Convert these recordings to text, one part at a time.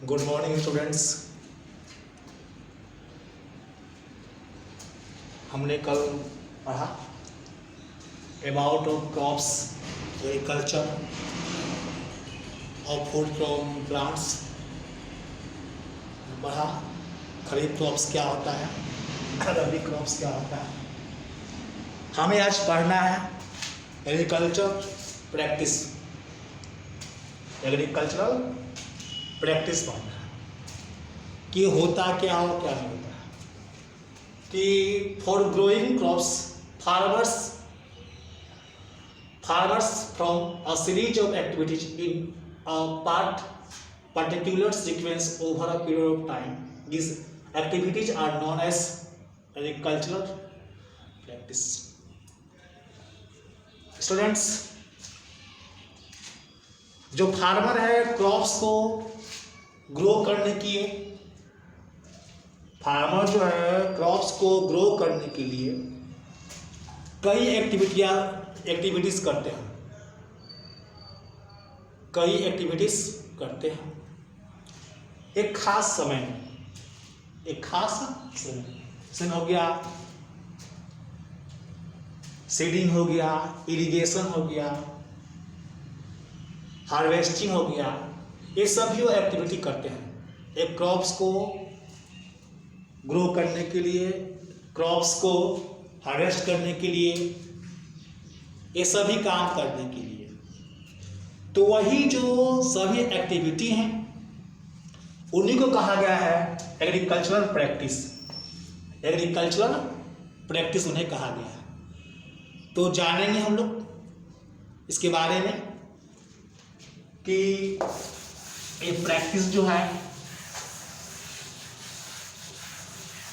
Good morning students. हमने कल पढ़ा अबाउट ऑफ क्रॉप्स, एग्रीकल्चर और फूड फ्रॉम प्लांट्स पढ़ा। खरीफ क्रॉप्स क्या होता है, रबी क्रॉप्स क्या होता है। हमें आज पढ़ना है एग्रीकल्चर प्रैक्टिस, एग्रीकल्चरल प्रैक्टिस पढ़ना है कि होता क्या हो क्या नहीं होता है। कि for growing crops farmers from a series of activities in a particular sequence over a period of time. These activities are known as agricultural practice. Students, जो फार्मर है क्रॉप्स को ग्रो करने के लिए, फार्मर जो है क्रॉप्स को grow करने के लिए कई एक्टिविटीज करते हैं, एक खास समय हो गया, सीडिंग हो गया, इरिगेशन हो गया, हार्वेस्टिंग हो गया। ये सभी वो एक्टिविटी करते हैं एक क्रॉप्स को ग्रो करने के लिए, क्रॉप्स को हार्वेस्ट करने के लिए, ये सभी काम करने के लिए। तो वही जो सभी एक्टिविटी हैं उन्हीं को कहा गया है एग्रीकल्चरल प्रैक्टिस। एग्रीकल्चरल प्रैक्टिस उन्हें कहा गया है। तो जानेंगे हम लोग इसके बारे में कि ये प्रैक्टिस जो है,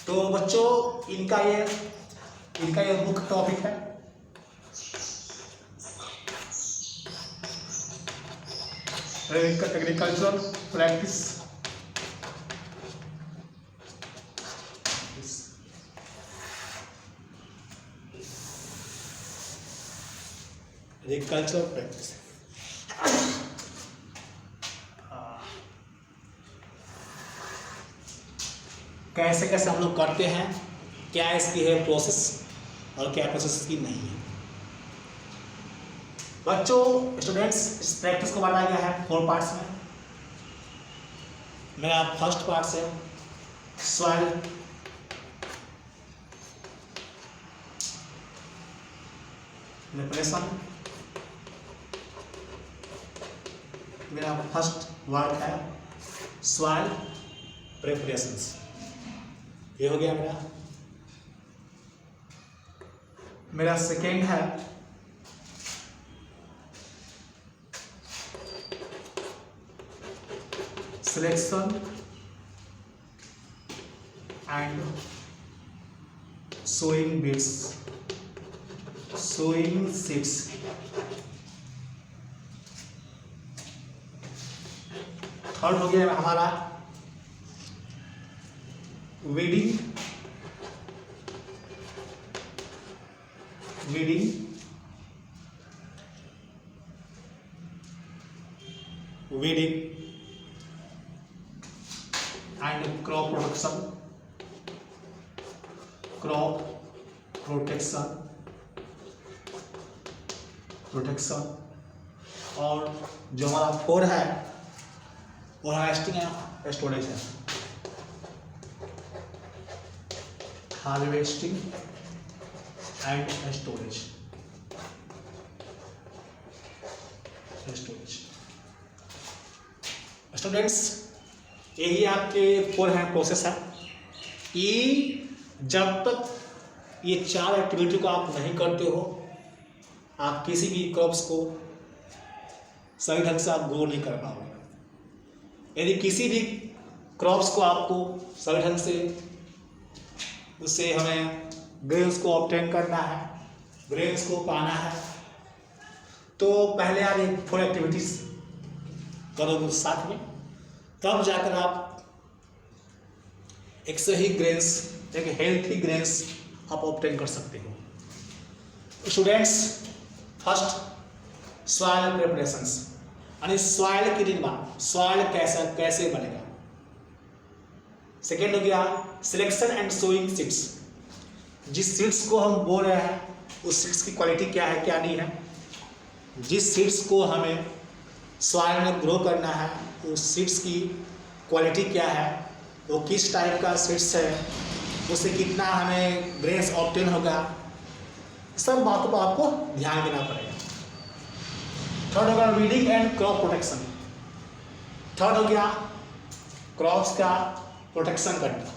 तो बच्चों इनका ये मुख्य टॉपिक है। Agricultural practice. एग्रीकल्चरल प्रैक्टिस कैसे कैसे हम लोग करते हैं, क्या इसकी है प्रोसेस और क्या प्रोसेस की नहीं है। बच्चों स्टूडेंट्स, इस प्रैक्टिस को बांटा गया है 4 पार्ट्स में। मेरा फर्स्ट पार्ट है सॉइल प्रिपरेशन। मेरा फर्स्ट वर्क है सॉइल प्रिपरेशंस, ये हो गया मेरा सेकेंड है selection and sowing beads, sowing seeds. Third हो गया हमारा वीडिंग एंड क्रॉप प्रोटेक्शन। और जो हमारा 4 है वो हार्वेस्टिंग है, स्टोरेज है। Harvesting and storage. स्टूडेंट्स, यही आपके 4 हैं प्रोसेस है। ये जब तक ये 4 एक्टिविटी को आप नहीं करते हो, आप किसी भी क्रॉप्स को सही ढंग से आप ग्रो नहीं कर पाओगे। यदि किसी भी क्रॉप्स को आपको सही ढंग से उससे हमें ग्रेन्स को ऑब्टेन करना है, ग्रेन्स को पाना है, तो पहले आप ये 4 एक्टिविटीज करोगे साथ में, तब जाकर आप एक सही ग्रेन्स, एक हेल्थी ग्रेन्स आप ऑब्टेन कर सकते हो। स्टूडेंट्स, फर्स्ट सॉइल प्रिपरेशंस, यानी सॉइल की निर्माण, सॉइल कैसे बनेगा, सेकेंड हो गया सिलेक्शन एंड सोइंग सीड्स, जिस सीड्स को हम बो रहे हैं उस सीड्स की क्वालिटी क्या है क्या नहीं है, जिस सीड्स को हमें सॉइल में ग्रो करना है उस सीड्स की क्वालिटी क्या है, वो किस टाइप का सीड्स है, उससे कितना हमें ग्रेन्स ऑब्टेन होगा, सब बातों पर आपको ध्यान देना पड़ेगा। थर्ड होगा weeding and crop protection. Third हो गया क्रॉप्स का प्रोटेक्शन करना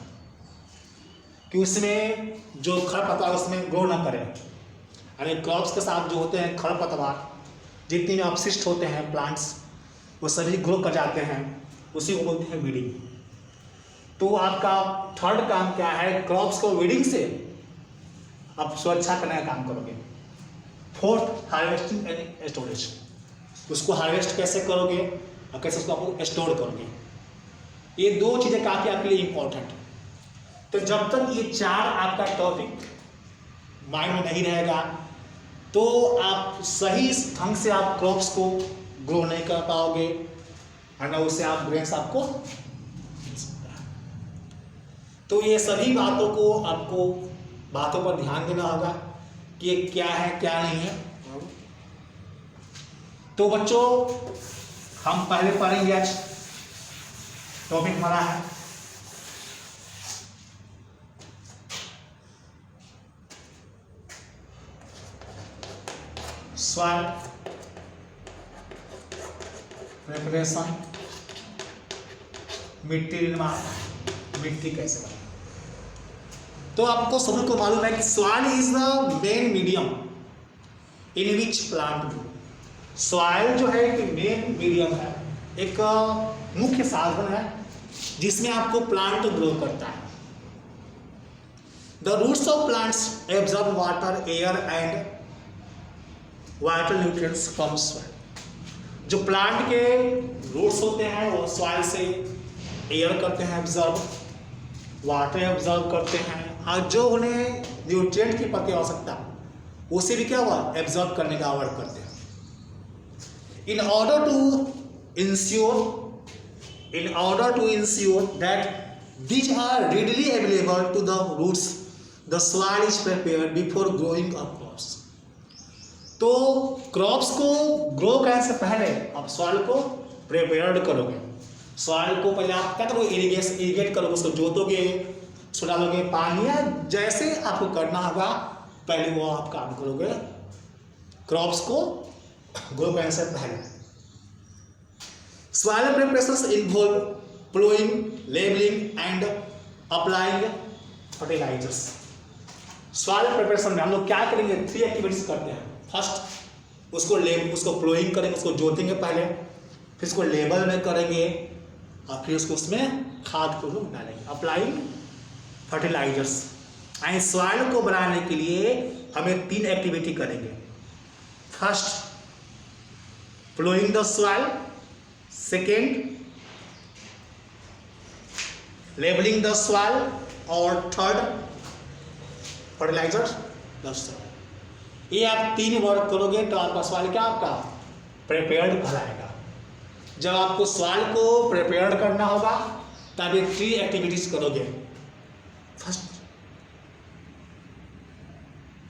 कि उसमें जो खरपतवार उसमें ग्रो ना करे, यानी क्रॉप्स के साथ जो होते हैं खरपतवार जितने भी अवशिष्ट होते हैं प्लांट्स वो सभी ग्रो कर जाते हैं, उसी को बोलते हैं वीडिंग। तो आपका थर्ड काम क्या है, क्रॉप्स को वीडिंग से आप सुरक्षा करने का काम करोगे। फोर्थ हार्वेस्टिंग एंड स्टोरेज, उसको हार्वेस्ट कैसे करोगे और कैसे उसको आप स्टोर करोगे, ये दो चीज़ें काफ़ी आपके लिए इम्पोर्टेंट है। तो जब तक ये चार आपका टॉपिक माइंड में नहीं रहेगा तो आप सही ढंग से आप क्रॉप्स को ग्रो नहीं कर पाओगे और ना उससे आप ग्रेन्स आपको। तो ये सभी बातों को आपको बातों पर ध्यान देना होगा कि ये क्या है क्या नहीं है। तो बच्चों हम पहले पढ़ेंगे, आज टॉपिक हमारा है सॉइल प्रिपरेशन, मिट्टी निर्माण, मिट्टी कैसे बने। तो आपको सभी को मालूम है कि soil is the main medium in which plant grow. Soil जो है एक मेन मीडियम है, एक मुख्य साधन है जिसमें आपको प्लांट ग्रो करता है। The roots of plants absorb water, air and vital nutrients from soil. जो प्लांट के रूट्स होते हैं वो सॉइल से एयर करते हैं एब्जॉर्ब, वाटर एब्जॉर्ब करते हैं, और जो उन्हें न्यूट्रिएंट की प्रति आवश्यकता उसे भी क्या हुआ एब्जॉर्ब करने का वर्क करते हैं। In order to ensure that these are readily available to the roots, the soil is prepared before growing up crops. तो क्रॉप्स को ग्रो करने से पहले आप सॉइल को प्रिपेयर्ड करोगे। सॉइल को पहले आप क्या करोगे, इरिगेट करोगे, उसको जोतोगे, उसको डालोगे पानी, या जैसे आपको करना होगा पहले वो आप काम करोगे क्रॉप्स को ग्रो करने से पहले। Soil preparation involve ploughing, levelling and applying fertilizers. Soil preparation में हम लोग क्या करेंगे, 3 एक्टिविटीज करते हैं। फर्स्ट उसको प्लोइंग करेंगे, उसको जोतेंगे पहले, फिर उसको लेबल में करेंगे और फिर उसको उसमें खाद को डालेंगे, अप्लाइंग फर्टिलाइजर्स। एंड सॉइल को बनाने के लिए हमें 3 एक्टिविटी करेंगे। First ploughing the soil, second labelling the soil, और थर्ड फर्टिलाइजर द सॉइल। ये आप 3 वर्क करोगे तो आपका सॉइल क्या आपका प्रिपेयर्ड कहलाएगा। जब आपको सॉइल को प्रिपेयर्ड करना होगा तब ये 3 एक्टिविटीज करोगे।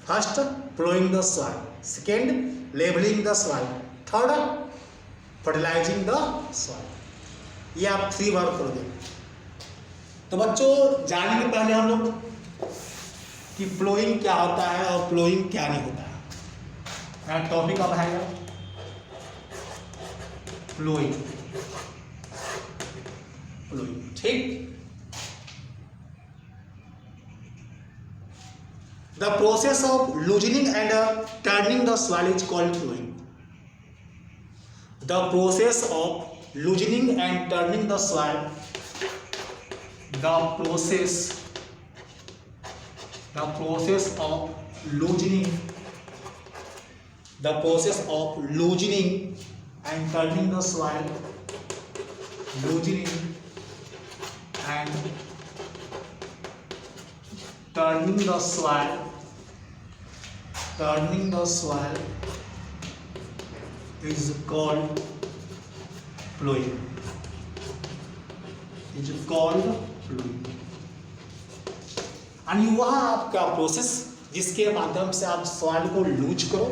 First ploughing the soil, second labelling the soil, third fertilising the soil. ये आप 3 वर्क करोगे। तो बच्चों जानेंगे पहले हम लोग कि प्लोइंग क्या होता है और प्लोइंग क्या नहीं होता है। टॉपिक अब है प्लोइंग, ठीक। The process of loosening and turning the soil is called plowing. The process of loosening and turning the soil. The process of loosening. The process of loosening and turning the soil. Loosening and turning the soil. Turning the soil is called plowing. Is called ploughing. आणि वह आपका process जिसके माध्यम से आप soil को loose करो,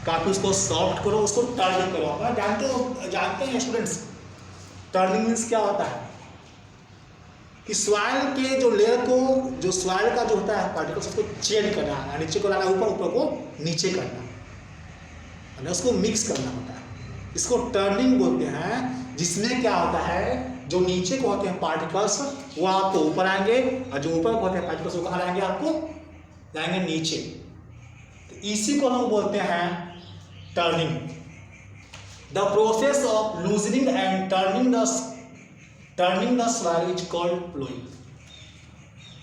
काफी उसको सॉफ्ट करो, उसको टर्न करो। आप जानते हैं स्टूडेंट्स, टर्निंग मीन्स क्या होता है कि सॉइल के जो लेयर को, जो सॉइल का जो होता है पार्टिकल्स, उसको चेंज करना है, नीचे को लाना, ऊपर, ऊपर को नीचे करना, उसको मिक्स करना होता है। इसको टर्निंग बोलते हैं, जिसमें क्या होता है जो नीचे को होते हैं पार्टिकल्स वो आपको ऊपर आएंगे, और जो ऊपर को होते हैं पार्टिकल्स वो कहाँ आएंगे, आपको जाएंगे नीचे। तो इसी को हम बोलते हैं turning. The process of loosening and turning the soil is called ploughing.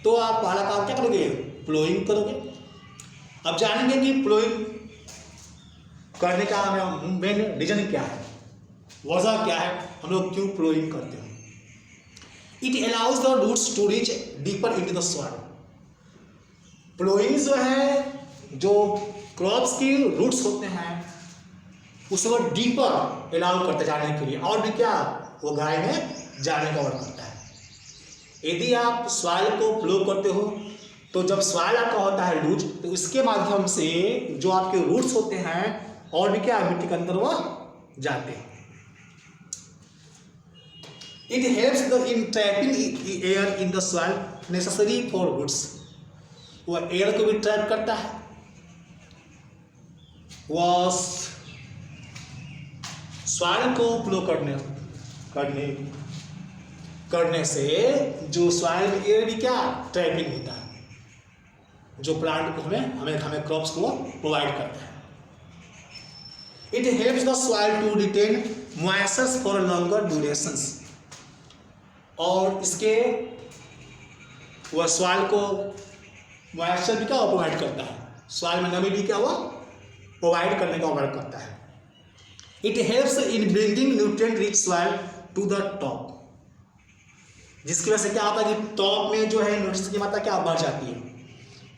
तो आप पहला काम क्या करोगे, प्लोइंग करोगे। अब जानेंगे कि प्लोइंग करने का मेन रीजन क्या है, वजह क्या है, हम लोग क्यों प्लोइंग करते हैं। It allows the roots to reach deeper into the soil. Ploughing जो है, जो क्रॉप्स की रूट्स होते हैं उसको डीपर अलाउ करते जाने के लिए, और भी क्या, वो गहराई में जाने का वर्क करता है। यदि आप सॉइल को फ्लो करते हो तो जब सॉइल आपका होता है लूज, तो इसके माध्यम से जो आपके रूट्स होते हैं और भी क्या, मिट्टी के अंदर वो जाते हैं। It helps in trapping air in the soil necessary for roots. वो एयर को भी ट्रैप करता है। वह सॉइल को फ्लो करने से जो सॉइल में एयर भी क्या ट्रैपिंग होता है, जो प्लांट को हमें क्रॉप्स को प्रोवाइड करता है। It helps the soil to retain moisture for longer durations. और इसके वह सॉइल को मॉइस्चर भी क्या प्रोवाइड करता है, सॉइल में नमी भी क्या हुआ प्रोवाइड करने का वर्क करता है। It helps in bringing nutrient rich soil to the top, जिसकी वजह से क्या होता है कि टॉप में जो है न्यूट्रिएंट्स की मात्रा क्या बढ़ जाती है।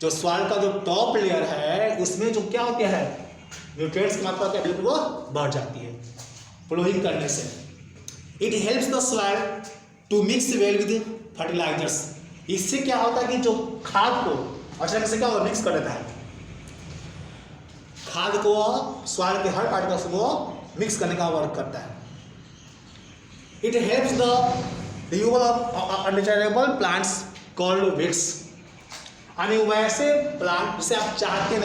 जो सॉइल का जो टॉप लेयर है उसमें जो क्या होता है न्यूट्रिएंट्स की मात्रा क्या वो बढ़ जाती है प्लोइंग करने से। It helps the soil to mix well with fertilizers. इससे क्या होता है कि जो खाद को अच्छा से क्या मिक्स कर देता है, खाद को सॉइल के हर पार्टिकल्स को मिक्स करने का वर्क करता है। It helps the removal of undesirable plants called weeds. यानी वैसे प्लांट जिसे आप चाहते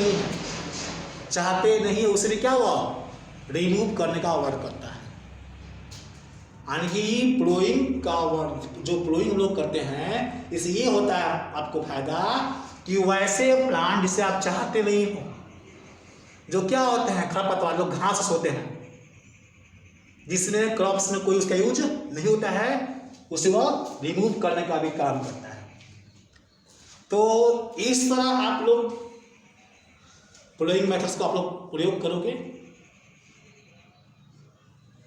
नहीं है उसे भी क्या हुआ रिमूव करने का वर्क करता है। यानी कि प्लोइंग का वर्क, जो प्लोइंग हम लोग करते हैं इससे ये होता है आपको फायदा कि वैसे प्लांट जिसे आप चाहते नहीं हो, जो क्या होते हैं खरपतवार, जो घास होते हैं जिसमें क्रॉप्स में कोई उसका यूज नहीं होता है, उसे वो रिमूव करने का भी काम करता है। तो इस तरह आप लोग प्लोइंग मेथड्स को आप लोग प्रयोग करोगे।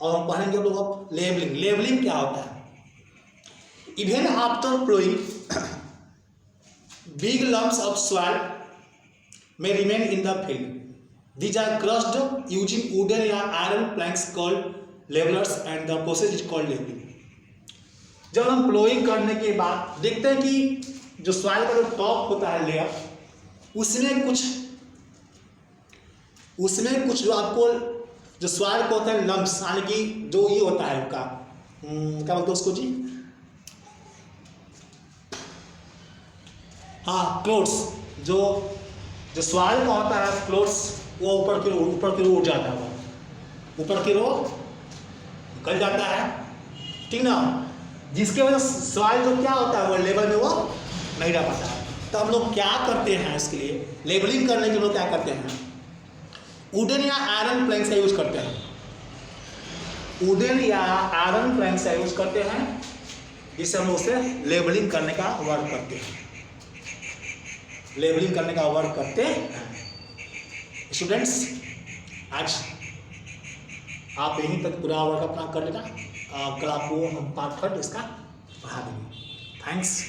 और हम पढ़ेंगे हम लोग अब लेबलिंग। लेबलिंग क्या होता है। Even after ploughing big lumps of soil may remain in the field. These are crushed using wooden या iron planks called levelers and the process is called leveling. जब हम प्लोइंग करने के बाद देखते हैं कि जो सॉइल का जो टॉप होता है लेयर, उसमें कुछ जो आपको जो सॉइल को होता है लम्प्स, यानी कि जो ये होता है आपका क्या बोलते हैं उसको जी, हाँ क्लोट्स, जो सॉइल का होता है क्लोट्स वो ऊपर की ओर उठ जाता है, वो ऊपर की ओर निकल जाता है, ठीक ना, जिसके वजह से सॉइल जो क्या होता है वो लेवल में वो नहीं रह पाता है। तो हम लोग क्या करते हैं इसके लिए, लेबलिंग करने के लिए क्या करते हैं, वुडन या आयरन प्लैंक्स का यूज करते हैं। वुडन या आयरन प्लैंक्स का यूज करते हैं, जिससे हम उसे लेबलिंग करने का वर्क करते हैं। लेबलिंग करने का वर्क करते हैं। स्टूडेंट्स आज आप यहीं तक पूरा वर्क अपना कर लेना, कल आपको हम पार्ट 3 इसका पढ़ा देंगे। थैंक्स।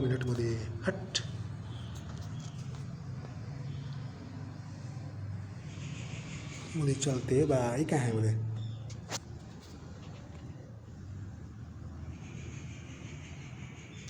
मिनट मध्ये हट बोले चलते भाई कहाँ है बोले